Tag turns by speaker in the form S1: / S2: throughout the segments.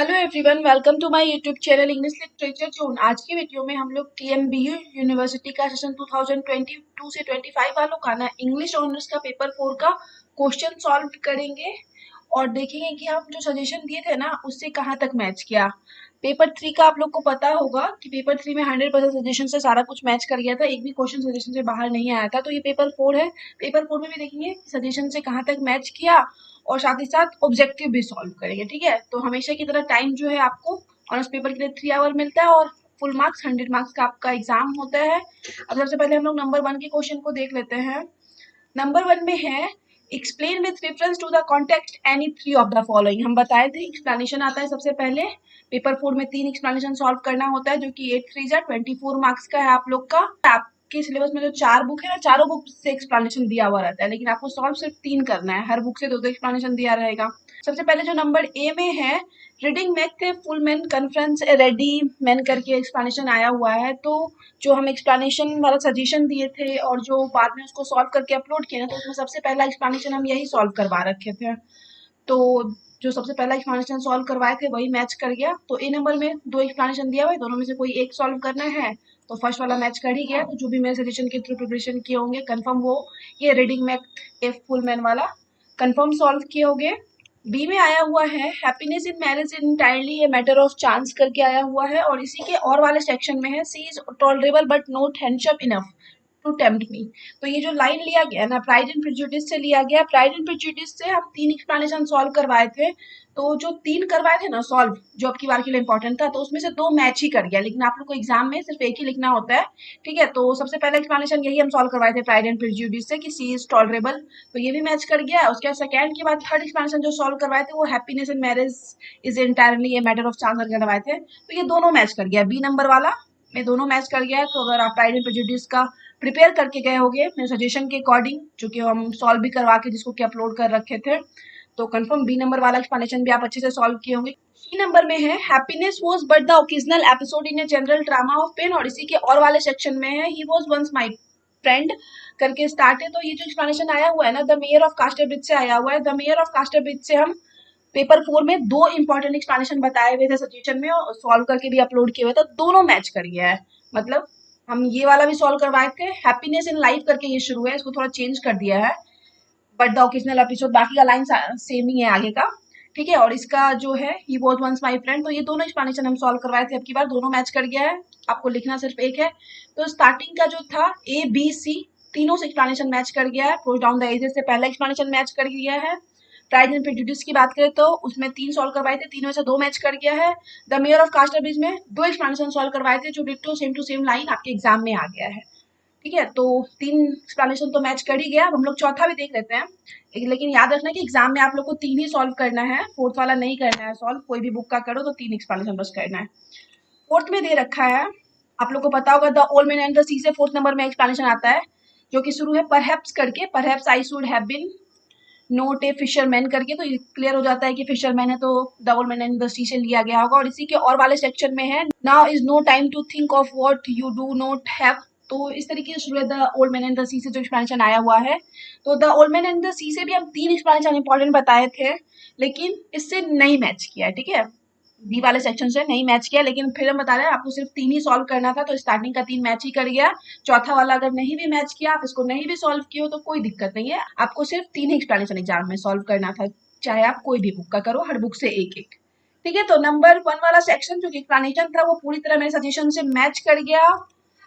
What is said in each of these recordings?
S1: Hello everyone, welcome to my YouTube channel English literature zone. आज की video में हम लोग टीएमबीयू यूनिवर्सिटी का सेशन 2022 से 25 वालों का ना इंग्लिश ऑनर्स का पेपर 4 का क्वेश्चन सॉल्व करेंगे और देखेंगे कि हम जो सजेशन दिए थे ना उससे कहाँ तक मैच किया। पेपर 3 का आप लोग को पता होगा कि पेपर 3 में 100% सजेशन से सारा कुछ मैच कर गया था, एक भी क्वेश्चन सजेशन से बाहर नहीं आया था। तो ये पेपर 4 है, पेपर 4 में भी देखेंगे सजेशन से कहाँ तक मैच किया और साथ ही साथ ऑब्जेक्टिव भी सॉल्व करेंगे। ठीक है, तो हमेशा की तरह टाइम जो है आपको ऑनर्स पेपर के लिए 3 आवर मिलता है और फुल मार्क्स 100 मार्क्स का आपका एग्जाम होता है। अब सबसे पहले हम लोग नंबर 1 के क्वेश्चन को देख लेते हैं। नंबर 1 में है explain with reference to the context any three of the following. हम बताए थे एक्सप्लेनेशन आता है सबसे पहले। पेपर 4 में 3 एक्सप्लेनेशन सॉल्व करना होता है जो कि 8 3 24 मार्क्स का है आप लोग का। आपके सिलेबस में जो 4 बुक है ना, चारों बुक से एक्सप्लेनेशन दिया हुआ रहता है, लेकिन आपको सॉल्व सिर्फ 3 करना है। हर बुक से 2 एक्सप्लेनेशन दिया रहेगा। सबसे पहले जो नंबर ए में है रीडिंग मैक थे full man conference ready man करके एक्सप्लेनेशन आया हुआ है। तो जो हम एक्सप्लेनेशन वाला सजेशन दिए थे और जो बाद में उसको सॉल्व करके अपलोड किया ना, तो उसमें सबसे पहला एक्सप्लेनेशन हम यही सॉल्व करवा रखे थे। तो जो सबसे पहला एक्सप्लेनेशन सॉल्व करवाए थे वही मैच कर गया। तो ए नंबर में 2 एक्सप्लेनेशन दिया हुआ है, दोनों में से कोई एक सॉल्व करना है। तो फर्स्ट वाला मैच कर ही गया। तो जो भी मेरे सजेशन के थ्रू प्रिपरेशन किए होंगे कंफर्म वो ये reading Mac a full man वाला कंफर्म सॉल्व किए होंगे। बी में आया हुआ है happiness in marriage entirely a matter of chance करके आया हुआ है और इसी के और वाले सेक्शन में है she is tolerable but not handsome enough to tempt me. तो ये जो लाइन लिया गया ना प्राइड एंड प्रेजुडिस से लिया गया। प्राइड एंड प्रेजुडिस से हम 3 एक्सप्लेनेशन सॉल्व करवाए थे। तो जो 3 करवाए थे ना सॉल्व, जो अब की बार के लिए इंपॉर्टेंट था, तो उसमें से 2 मैच ही कर गया, लेकिन आप लोग को एग्जाम में सिर्फ एक ही लिखना होता है। ठीक है, तो सबसे पहला एक्सप्लेनेशन यही हम सॉल्व करवाए थे प्राइड एंड प्रेजुडिस से कि सी इज टॉलरेबल, तो ये भी मैच कर गया। उसके बाद सेकंड के बाद थर्ड एक्सप्लेनेशन जो सॉल्व करवाए थे वो happiness in marriage is entirely a matter of chance करवाए थे। तो ये दोनों मैच कर गया, बी नंबर वाला में दोनों मैच कर गया है। तो अगर आप प्राइड एंड प्रेजुडिस का प्रिपेयर करके गए होंगे मेरे सजेशन के अकॉर्डिंग, जो कि हम सॉल्व भी करवा के जिसको कि अपलोड कर रखे थे, तो कंफर्म बी नंबर वाला एक्सप्लेनेशन भी आप अच्छे से सॉल्व किए होंगे। सी नंबर में है happiness was but the occasional episode in a general drama of pain और इसी के और वाले सेक्शन में है he was once my friend करके स्टार्ट है। तो ये जो एक्सप्लेनेशन आया हुआ है ना the mayor of Casterbridge से आया हुआ है। The mayor of Casterbridge से हम पेपर 4 में 2 इंपॉर्टेंट एक्सप्लेनेशन बताए हुए थे सजेशन में और सॉल्व करके भी अपलोड किए हुए, तो दोनों मैच कर गया है। मतलब हम ये वाला भी सॉल्व करवाए थे, हैप्पीनेस इन लाइफ करके ये शुरू है, इसको थोड़ा चेंज कर दिया है बट द ओकेजनल एपिसोड, बाकी का लाइन सेम ही है आगे का। ठीक है, और इसका जो है he was once my friend, तो ये दोनों एक्सप्लेनेशन हम सॉल्व करवाए थे, अब की बार दोनों मैच कर गया है। आपको लिखना सिर्फ एक है। तो स्टार्टिंग का जो था ए बी सी तीनों से एक्सप्लेनेशन मैच कर गया है। पुश डाउन द एजेस से पहला एक्सप्लेनेशन मैच कर गया है। प्राइड एंड प्रेजुडिस की बात करें तो उसमें 3 सॉल्व करवाए थे, तीनों में से 2 मैच कर गया है। The mayor of Casterbridge में 2 एक्सप्लेनेशन सॉल्व करवाए थे जो ditto same to same line आपके एग्जाम में आ गया है। ठीक है, तो 3 एक्सप्लेनेशन तो मैच कर ही गया। अब हम लोग चौथा भी देख लेते हैं, लेकिन याद रखना कि एग्जाम में आप लोग को 3 ही सॉल्व करना है, फोर्थ वाला नहीं करना है सॉल्व। कोई भी बुक का करो तो 3 एक्सप्लेनेशन बस करना है। फोर्थ में दे रखा है, आप लोग को पता होगा the old man and the sea से फोर्थ नंबर में एक्सप्लेनेशन आता है जो कि शुरू है परहैप्स करके, perhaps I should have been not a fisherman करके। तो ये क्लियर हो जाता है कि फिशरमैन है, तो the old man and the sea से लिया गया होगा। और इसी के और वाले सेक्शन में है now is no time to think of what you do not have. तो इस तरीके से शुरू है the old man and the sea से जो एक्सप्लेनेशन आया हुआ है। तो the old man and the sea से भी हम 3 एक्सप्लेनेशन इंपॉर्टेंट बताए थे, लेकिन इससे नहीं मैच किया है। ठीक है, बी वाले सेक्शन से नहीं मैच किया, लेकिन फिर हम बता रहे हैं आपको सिर्फ 3 ही सॉल्व करना था, तो स्टार्टिंग का 3 मैच ही कर गया। चौथा वाला अगर नहीं भी मैच किया, आप इसको नहीं भी सॉल्व किए हो तो कोई दिक्कत नहीं है, आपको सिर्फ 3 ही एक्सप्लेनेशन एग्जाम में सॉल्व करना था, चाहे आप कोई भी बुक का करो, हर बुक से एक एक। ठीक है, तो नंबर 1 वाला सेक्शन जो कि एक्सप्लेनेशन था वो पूरी तरह मेरे सजेशन से मैच कर गया।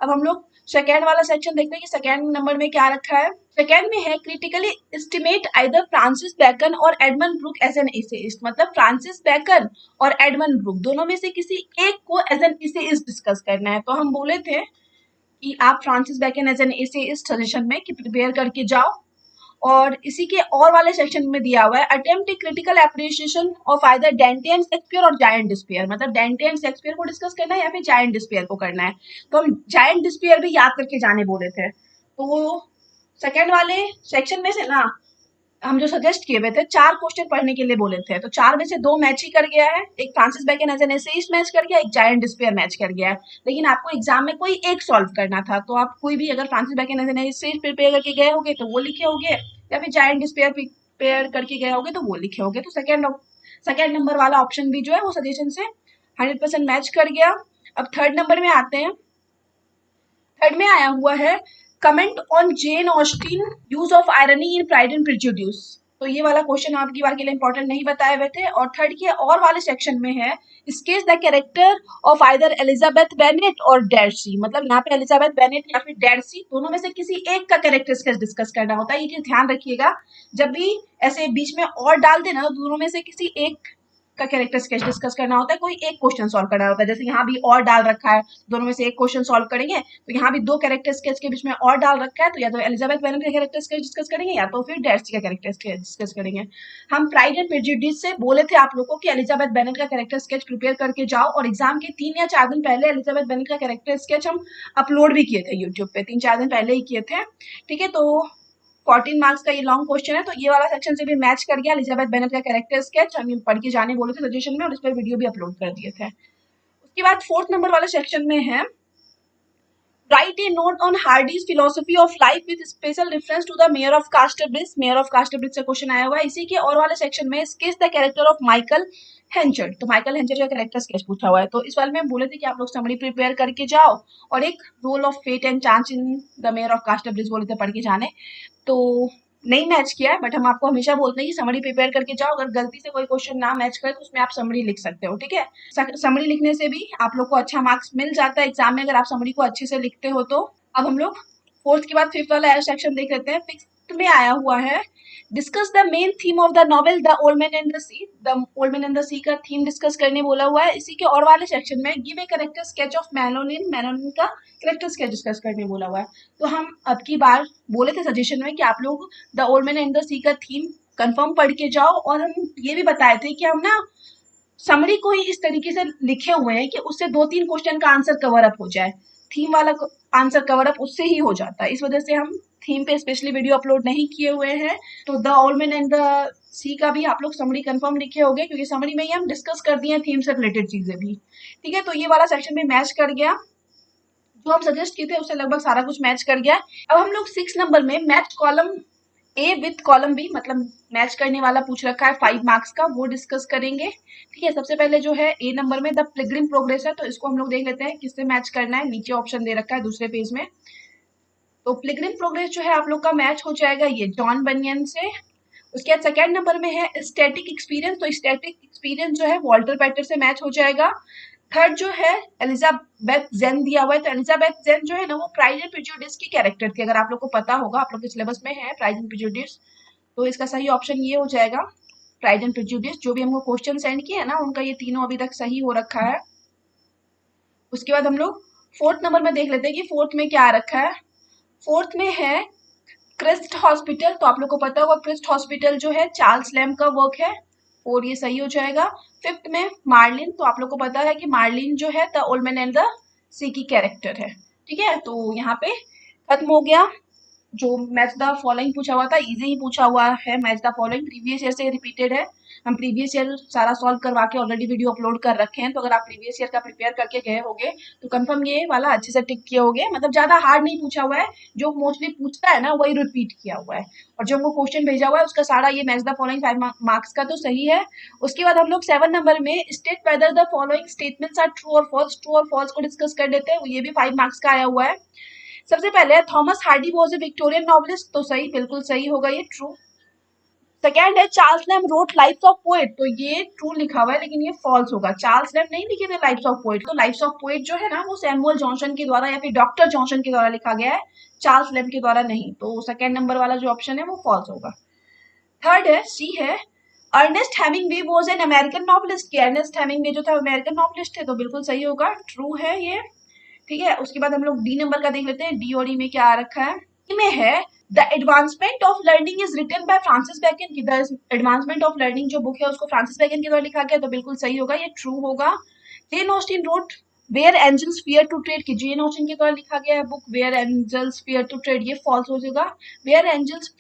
S1: अब हम लोग सेकेंड वाला सेक्शन देखते हैं कि सेकेंड नंबर में क्या रखा है। सेकेंड में है critically estimate either Francis Bacon और Edmund Burke as an essayist. मतलब फ्रांसिस बैकन और एडमंड ब्रूक दोनों में से किसी एक को एज एन एसेइस्ट डिस्कस करना है। तो हम बोले थे कि आप Francis Bacon as an essayist suggestion में कि प्रिपेयर करके जाओ। और इसी के और वाले सेक्शन में दिया हुआ है attempt critical appreciation of either Dante and Shakespeare और जायंट डिस्पेयर। मतलब डेंटे एंड शेक्सपियर को डिस्कस करना है या फिर जायंट डिस्पेयर को करना है। तो हम जायंट डिस्पेयर भी याद करके जाने बोले थे। तो वो सेकेंड वाले सेक्शन में से ना हम जो सजेस्ट किए हुए थे 4 क्वेश्चन पढ़ने के लिए बोले थे, तो 4 में से 2 मैच ही कर गया है। एक Francis Bacon as an essayist match कर गया, एक जायंट डिस्पेयर मैच कर गया है। लेकिन आपको एग्जाम में कोई एक सॉल्व करना था, तो आप कोई भी अगर Francis Bacon as an essayist prepare करके गए होगे तो वो लिखे होगे, या फिर जायंट डिस्पेयर प्रिपेयर करके गए होगे तो वो लिखे होगे। तो सेकेंड सेकेंड नंबर वाला ऑप्शन भी जो है वो सजेशन से 100% मैच कर गया। अब थर्ड नंबर में आते हैं। थर्ड में आया हुआ है comment on Jane Austen use of irony in pride and prejudice. तो ये वाला क्वेश्चन आपकी बार के लिए इंपॉर्टेंट नहीं बताए हुए थे। और थर्ड के और वाले सेक्शन में है sketch the character of either Elizabeth Bennet और डार्सी। मतलब यहाँ पे एलिजाबेथ बेनेट या फिर डार्सी दोनों में से किसी एक का कैरेक्टर स्केच डिस्कस करना होता है। ये चीज ध्यान रखिएगा, जब भी ऐसे बीच में और डाल देना तो दोनों में से किसी एक का कैरेक्टर स्केच डिस्कस करना होता है, कोई एक क्वेश्चन सॉल्व करना होता है। जैसे यहाँ भी और डाल रखा है, दोनों में से एक क्वेश्चन सॉल्व करेंगे, तो यहाँ भी दो कैरेक्टर स्केच के बीच में और डाल रखा है, तो या तो एलिजाबेथ बेनेट का कैरेक्टर स्केच डिस्कस करेंगे या तो फिर डार्सी का कैरेक्टर स्केच डिस्कस करेंगे। हम प्राइड एंड प्रेजुडिस से बोले थे आप लोगों को कि एलिजाबेथ बेनेट का कैरेक्टर स्केच प्रिपेयर करके जाओ, और एग्जाम के 3 या 4 दिन पहले एलिजाबेथ बेनेट का कैरेक्टर स्केच हम अपलोड भी किए थे यूट्यूब पे, 3-4 दिन पहले ही किए थे। ठीक है, तो 14 मार्क्स का ये लॉन्ग क्वेश्चन है, तो ये वाला सेक्शन से भी मैच कर गया। एलिजाबेथ बेनेट का कैरेक्टर स्केच हम पढ़ के जाने बोले थे सजेशन में, और इस पर वीडियो भी अपलोड कर दिए थे। उसके बाद फोर्थ नंबर वाले सेक्शन में है write a note on Hardy's philosophy of life with special reference to the mayor of Casterbridge. Mayor of Casterbridge से क्वेश्चन आया हुआ है। इसी के और वाले सेक्शन में sketch the character of Michael Henchard. तो माइकल हेंचर्ड का कैरेक्टर स्केच पूछा हुआ है। तो इस वाले में बोले थे कि आप लोग समरी प्रिपेयर करके जाओ, और एक role of fate and chance in the mayor of Casterbridge बोले थे पढ़ के जाने। तो नहीं मैच किया है, बट हम आपको हमेशा बोलते हैं कि समरी प्रिपेयर करके जाओ। अगर गलती से कोई क्वेश्चन ना मैच करे तो उसमें आप समरी लिख सकते हो। ठीक है, समरी लिखने से भी आप लोग को अच्छा मार्क्स मिल जाता है एग्जाम में, अगर आप समरी को अच्छे से लिखते हो तो। अब हम लोग फोर्थ के बाद फिफ्थ वाला सेक्शन देख लेते हैं। फिफ्थ में आया हुआ है discuss the main theme of the novel the old man and the sea. The old man and the sea का थीम डिस्कस करने बोला हुआ है। इसी के और वाले सेक्शन में give a character sketch of Manolin. Manolin का कैरेक्टर स्केच डिस्कस करने बोला हुआ है। तो हम अब की बार बोले थे सजेशन में कि आप लोग the old man and the sea का थीम कंफर्म पढ़ के जाओ, और हम ये भी बताए थे कि हम ना समरी को ही इस तरीके से लिखे हुए हैं कि उससे 2-3 क्वेश्चन का आंसर कवर अप हो जाए। थीम वाला आंसर कवर अप उससे ही हो जाता है, इस वजह से हम थीम पे स्पेशली वीडियो अपलोड नहीं किए हुए हैं। तो the old man and the sea का भी आप लोग समरी कंफर्म लिखे होंगे, क्योंकि समरी में ही हम डिस्कस कर दिए थीम से रिलेटेड चीजें भी। ठीक है, तो ये वाला सेक्शन भी मैच कर गया, जो हम सजेस्ट किए थे उससे लगभग सारा कुछ मैच कर गया। अब हम लोग 6 नंबर में match column A with column B, मतलब मैच करने वाला पूछ रखा है 5 मार्क्स का, वो डिस्कस करेंगे। ठीक है, सबसे पहले जो है ए नंबर में द पिलग्रिम प्रोग्रेस है, तो इसको हम लोग देख लेते हैं किससे मैच करना है। नीचे ऑप्शन दे रखा है दूसरे पेज में। तो पिलग्रिम प्रोग्रेस जो है आप लोग का मैच हो जाएगा ये जॉन बनियन से। उसके बाद सेकेंड नंबर में है स्टैटिक एक्सपीरियंस, तो स्टैटिक एक्सपीरियंस जो है वॉल्टर पैटर से मैच हो जाएगा। थर्ड जो है एलिजाबेथ जेन दिया हुआ है, तो एलिजाबेथ जेन जो है ना वो प्राइड एंड प्रेजुडिस की कैरेक्टर थी। अगर आप लोग को पता होगा, आप लोग के सिलेबस में है प्राइड एंड प्रेजुडिस, तो इसका सही ऑप्शन ये हो जाएगा प्राइड एंड प्रेजुडिस। जो भी हमको क्वेश्चन सेंड किए हैं ना उनका ये तीनों अभी तक सही हो रखा है। उसके बाद हम लोग फोर्थ नंबर में देख लेते हैं कि फोर्थ में क्या आ रखा है। फोर्थ में है क्रिस्ट हॉस्पिटल, तो आप लोग को पता होगा क्रिस्ट हॉस्पिटल जो है चार्ल्स लैम्ब का वर्क है, और ये सही हो जाएगा। फिफ्थ में मार्लिन, तो आप लोग को पता है कि मार्लिन जो है the old man and the sea की कैरेक्टर है। ठीक है, तो यहाँ पे खत्म हो गया। जो मैच द फॉलोइंग पूछा हुआ था इजी ही पूछा हुआ है। Match the following previous year से रिपीटेड है। हम प्रीवियस ईयर सारा सॉल्व करवा के ऑलरेडी वीडियो अपलोड कर रखे हैं, तो अगर आप प्रीवियस ईयर का प्रिपेयर करके गए होगे तो कंफर्म ये वाला अच्छे से टिक किए होगे। मतलब ज्यादा हार्ड नहीं पूछा हुआ है, जो मोस्टली पूछता है ना वही रिपीट किया हुआ है, और जो हमको क्वेश्चन भेजा हुआ है उसका सारा ये मैच द फॉलोइंग 5 मार्क्स का तो सही है। उसके बाद हम लोग 7 नंबर में state whether the following statements are true और फॉल्स। ट्रू और फॉल्स को डिस्कस कर लेते हैं, ये भी 5 मार्क्स का आया हुआ है। सबसे पहले Thomas Hardy was a Victorian novelist, तो सही, बिल्कुल सही होगा ये, ट्रू। सेकेंड है Charles Lamb wrote lives of poet, तो ये ट्रू लिखा हुआ है लेकिन ये फॉल्स होगा। चार्ल्स लैम्ब नहीं लिखे थे लाइफ्स ऑफ पोएट, तो लाइफ्स ऑफ पोएट जो है ना वो सैमुअल जॉनसन के द्वारा या फिर डॉक्टर जॉनसन के द्वारा लिखा गया है, चार्ल्स लैम्ब के द्वारा नहीं। तो सेकेंड नंबर वाला जो ऑप्शन है वो फॉल्स होगा। थर्ड है सी है Ernest Hemingway was an American novelist, Ernest Hemingway जो था अमेरिकन नॉवलिस्ट थे, तो बिल्कुल सही होगा, ट्रू है ये। ठीक है, उसके बाद हम लोग डी नंबर का देख लेते हैं। डी और ई में क्या आ रखा है। डी में है the advancement of learning is written by Francis Bacon की। द एडवांसमेंट ऑफ लर्निंग जो बुक है उसको फ्रांसिस बैकन के द्वारा लिखा गया, तो बिल्कुल सही होगा, ये ट्रू होगा। Jane Austen wrote where angels fear to tread की, जेन ऑस्टिन के द्वारा लिखा गया है book where angels fear to tread, ये फॉल्स हो जाएगा। Where angels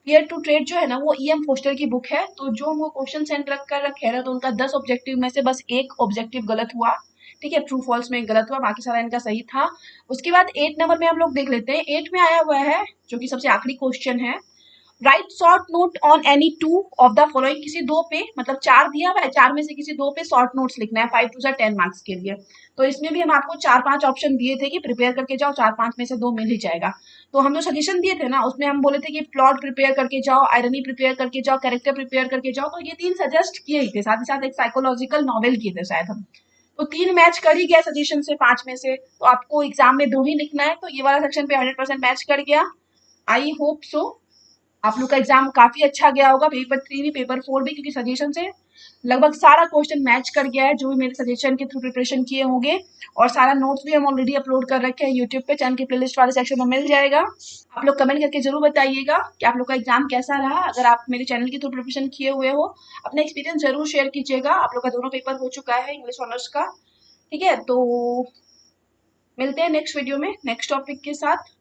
S1: fear to tread जो है ना वो E.M. फोस्टर की बुक है। तो जो वो क्वेश्चन सेंड कर रखे हैं ना, तो उनका 10 ऑब्जेक्टिव में से बस एक ऑब्जेक्टिव गलत हुआ। ठीक है, ट्रू फॉल्स में गलत हुआ, बाकी सारा इनका सही था। उसके बाद 8 नंबर में हम लोग देख लेते हैं। 8 में आया हुआ है जो कि सबसे आखिरी क्वेश्चन है, right short note on any two of the following, किसी दो पे, मतलब चार दिया हुआ है, चार में से किसी दो पे शॉर्ट नोट्स लिखना है 5 to 10 मार्क्स के लिए। तो इसमें भी हम आपको चार पांच ऑप्शन दिए थे कि प्रिपेयर करके जाओ, चार पांच में से दो मिल ही जाएगा। तो हम जो सजेशन दिए थे ना उसमें हम बोले थे कि प्लॉट प्रिपेयर करके जाओ, आयरनी प्रिपेयर करके जाओ, कैरेक्टर प्रिपेयर करके जाओ, तो ये तीन सजेस्ट किए ही थे, साथ ही साथ एक साइकोलॉजिकल नॉवेल किए थे शायद हम। तो तीन मैच कर ही गया सजेशन से पांच में से, तो आपको एग्जाम में दो ही लिखना है, तो ये वाला सेक्शन पे 100% मैच कर गया। आई होप सो आप लोग का एग्जाम काफी अच्छा गया होगा, पेपर 3 भी पेपर 4 भी, क्योंकि सजेशन से लगभग सारा क्वेश्चन मैच कर गया है जो भी मेरे सजेशन के थ्रू प्रिपरेशन किए होंगे। और सारा नोट्स भी हम ऑलरेडी अपलोड कर रखे हैं यूट्यूब पे, चैनल की प्लेलिस्ट वाले सेक्शन में मिल जाएगा। आप लोग कमेंट करके जरूर बताइएगा कि आप लोग का एग्जाम कैसा रहा। अगर आप मेरे चैनल के थ्रू प्रिपरेशन किए हुए हो, अपना एक्सपीरियंस जरूर शेयर कीजिएगा। आप लोग का दोनों पेपर हो चुका है इंग्लिश ऑनर्स का। ठीक है, तो मिलते हैं नेक्स्ट वीडियो में नेक्स्ट टॉपिक के साथ।